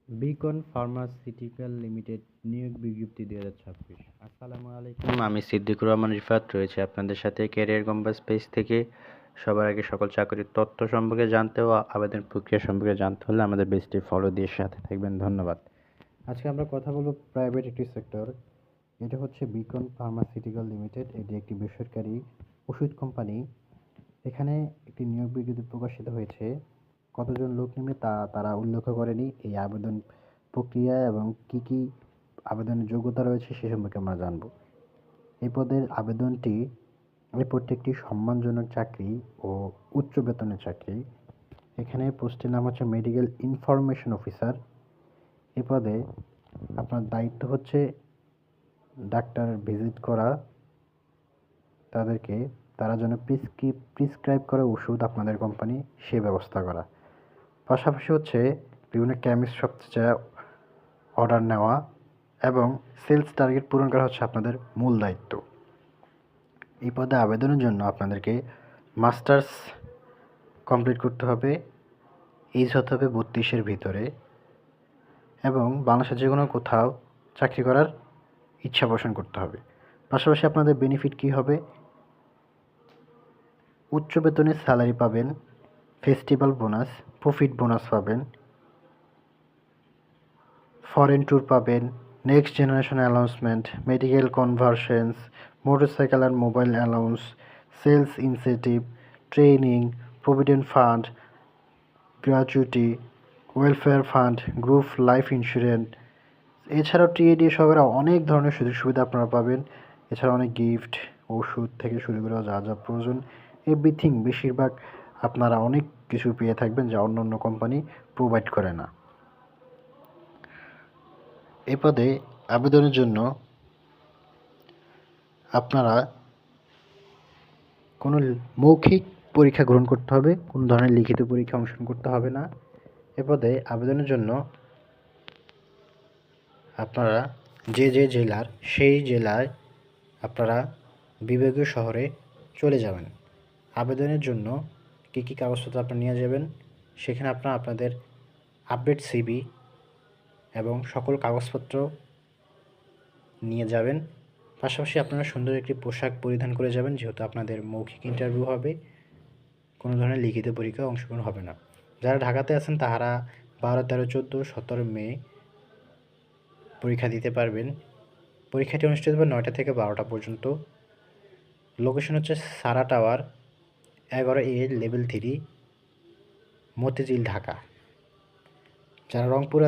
Beacon pharmaceutical limited নিয়োগ বিজ্ঞপ্তি 2026। আসসালামু আলাইকুম, আমি সিদ্দিকুর রহমান রিফাত রয়েছে আপনাদের সাথে ক্যারিয়ার কম্পাস পেজ থেকে। সবার আগে সকল চাকরির তথ্য সম্পর্কে জানতে ও আবেদন প্রক্রিয়া সম্পর্কে জানতে হলে আমাদের পেজটি ফলো দিয়ে সাথে থাকবেন। ধন্যবাদ। আজকে আমরা কথা বলবো প্রাইভেট একটি সেক্টর। এটা হচ্ছে বিকন ফার্মাসিউটিক্যাল লিমিটেড। এটি একটি বেসরকারি ওষুধ কোম্পানি। এখানে একটি নিয়োগ বিজ্ঞপ্তি প্রকাশিত হয়েছে। কতজন লোক নেবে তা তারা উল্লেখ করেনি। এই আবেদন প্রক্রিয়া এবং কি কি আবেদনের যোগ্যতা রয়েছে সে সম্পর্কে আমরা জানব। এই পদের আবেদনটি এই প্রত্যেকটি সম্মানজনক চাকরি ও উচ্চ বেতনের চাকরি। এখানে পোস্টের নাম হচ্ছে মেডিকেল ইনফরমেশন অফিসার। এই পদে আপনার দায়িত্ব হচ্ছে ডাক্তার ভিজিট করা, তাদেরকে তারা যেন প্রিসক্রাইব করা ওষুধ আপনাদের কোম্পানি সে ব্যবস্থা করা। পাশাপাশি হচ্ছে বিভিন্ন কেমিস্ট শপ থেকে অর্ডার নেওয়া এবং সেলস টার্গেট পূরণ করা হচ্ছে আপনাদের মূল দায়িত্ব। এই পদে আবেদনের জন্য আপনাদেরকে মাস্টার্স কমপ্লিট করতে হবে, এজ হতে হবে 32-এর ভিতরে এবং বাংলাদেশের যে কোনো কোথাও চাকরি করার ইচ্ছা পোষণ করতে হবে। পাশাপাশি আপনাদের বেনিফিট কী হবে? উচ্চ বেতনের স্যালারি পাবেন, ফেস্টিভ্যাল বোনাস, প্রফিট বোনাস পাবেন, ফরেন ট্যুর পাবেন, next generation announcement, medical conveyance, motorcycle and mobile allowance, sales incentive, training, provident fund, gratuity, welfare fund, group life insurance, এছাড়াও টিএডি সহকারে অনেক ধরনের সুযোগ সুবিধা আপনারা পাবেন। এছাড়া অনেক গিফট, ওষুধ থেকে শুরু করে যা যা প্রয়োজন এভরিথিং বেশিরভাগ আপনারা অনেক কিছু পেয়ে থাকবেন যা অন্য অন্য কোম্পানি প্রোভাইড করে না। এই পদে আবেদনের জন্য আপনারা কোনো মৌখিক পরীক্ষা গ্রহণ করতে হবে, কোনো ধরনের লিখিত পরীক্ষা অংশগ্রহণ করতে হবে না। এ পদে আবেদনের জন্য আপনারা যে যে জেলার সেই জেলায় আপনারা বিভাগীয় শহরে চলে যাবেন। আবেদনের জন্য কী কী কাগজপত্র আপনারা নিয়ে যাবেন, সেখানে আপনারা আপনাদের আপডেট সিভি এবং সকল কাগজপত্র নিয়ে যাবেন। পাশাপাশি আপনারা সুন্দর একটি পোশাক পরিধান করে যাবেন, যেহেতু আপনাদের মৌখিক ইন্টারভিউ হবে, কোনো ধরনের লিখিত পরীক্ষায় অংশগ্রহণ হবে না। যারা ঢাকাতে আছেন তাহারা 12, 13, 14, 17 মে পরীক্ষা দিতে পারবেন। পরীক্ষাটি অনুষ্ঠিত হবে 9টা থেকে 12টা পর্যন্ত। লোকেশন হচ্ছে সারা tower 11A level 3, Motijheel, Dhaka. যারা রংপুর